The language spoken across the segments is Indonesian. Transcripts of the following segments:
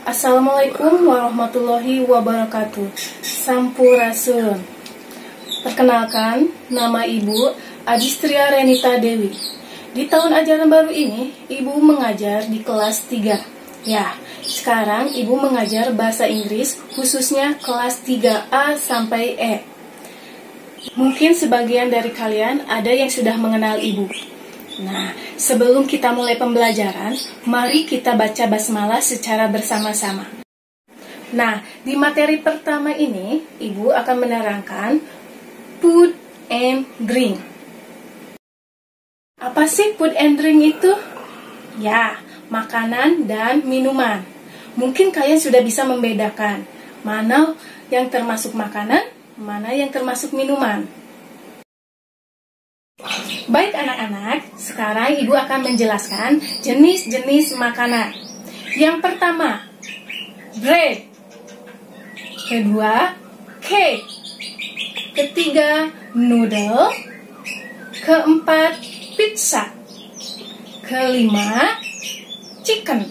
Assalamualaikum warahmatullahi wabarakatuh. Sampurasun. Perkenalkan, nama Ibu Adistria Renita Dewi. Di tahun ajaran baru ini, Ibu mengajar di kelas 3. Ya, sekarang Ibu mengajar bahasa Inggris, khususnya kelas 3A sampai E. Mungkin sebagian dari kalian ada yang sudah mengenal Ibu. Nah, sebelum kita mulai pembelajaran, mari kita baca basmalah secara bersama-sama. Nah, di materi pertama ini, Ibu akan menerangkan food and drink. Apa sih food and drink itu? Ya, makanan dan minuman. Mungkin kalian sudah bisa membedakan mana yang termasuk makanan, mana yang termasuk minuman. Baik anak-anak, sekarang Ibu akan menjelaskan jenis-jenis makanan. Yang pertama, bread. Kedua, cake. Ketiga, noodle. Keempat, pizza. Kelima, chicken.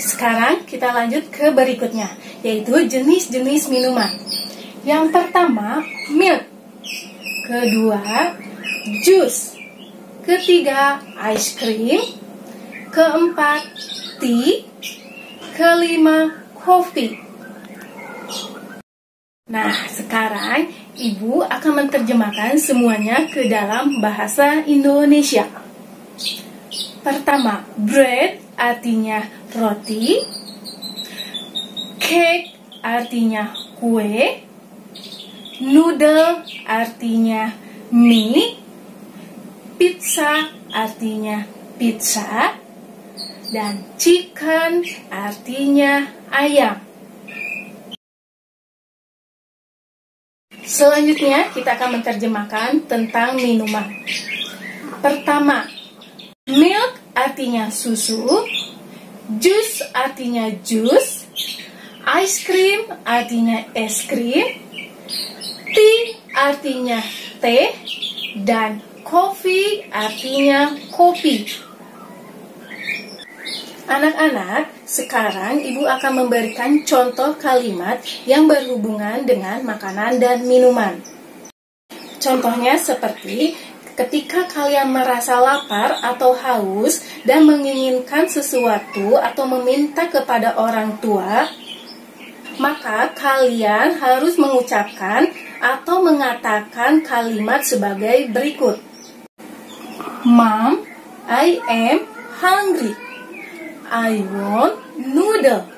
Sekarang kita lanjut ke berikutnya, yaitu jenis-jenis minuman. Yang pertama, milk. Kedua, jus. Ketiga, ice cream. Keempat, tea. Kelima, coffee. Nah, sekarang Ibu akan menerjemahkan semuanya ke dalam bahasa Indonesia. Pertama, bread artinya roti. Cake artinya kue. Noodle artinya mie, pizza artinya pizza, dan chicken artinya ayam. Selanjutnya kita akan menerjemahkan tentang minuman. Pertama, milk artinya susu, juice artinya jus, ice cream artinya es krim, tea artinya teh, dan coffee artinya kopi. Anak-anak, sekarang Ibu akan memberikan contoh kalimat yang berhubungan dengan makanan dan minuman. Contohnya seperti, ketika kalian merasa lapar atau haus dan menginginkan sesuatu atau meminta kepada orang tua, maka kalian harus mengucapkan atau mengatakan kalimat sebagai berikut. Mom, I am hungry. I want noodle.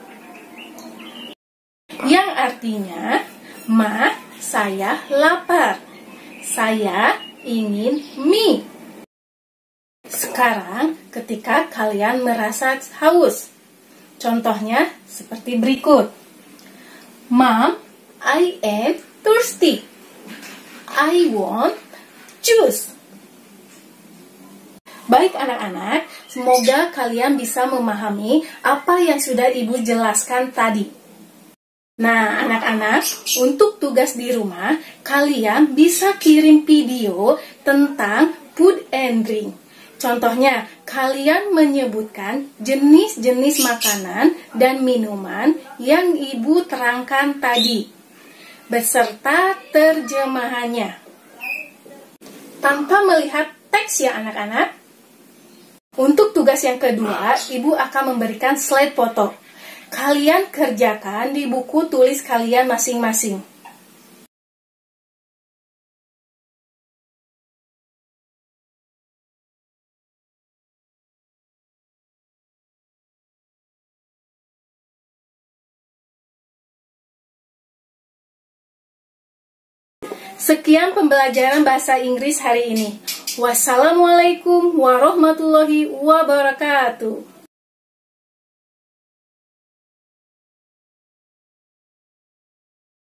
Yang artinya, Ma, saya lapar. Saya ingin mie. Sekarang, ketika kalian merasa haus, contohnya seperti berikut. Mom, I am thirsty. I want juice. Baik anak-anak, semoga kalian bisa memahami apa yang sudah Ibu jelaskan tadi. Nah, anak-anak, untuk tugas di rumah, kalian bisa kirim video tentang food and drink. Contohnya, kalian menyebutkan jenis-jenis makanan dan minuman yang Ibu terangkan tadi, beserta terjemahannya. Tanpa melihat teks ya anak-anak. Untuk tugas yang kedua, Ibu akan memberikan slide foto. Kalian kerjakan di buku tulis kalian masing-masing. Sekian pembelajaran bahasa Inggris hari ini. Wassalamualaikum warahmatullahi wabarakatuh.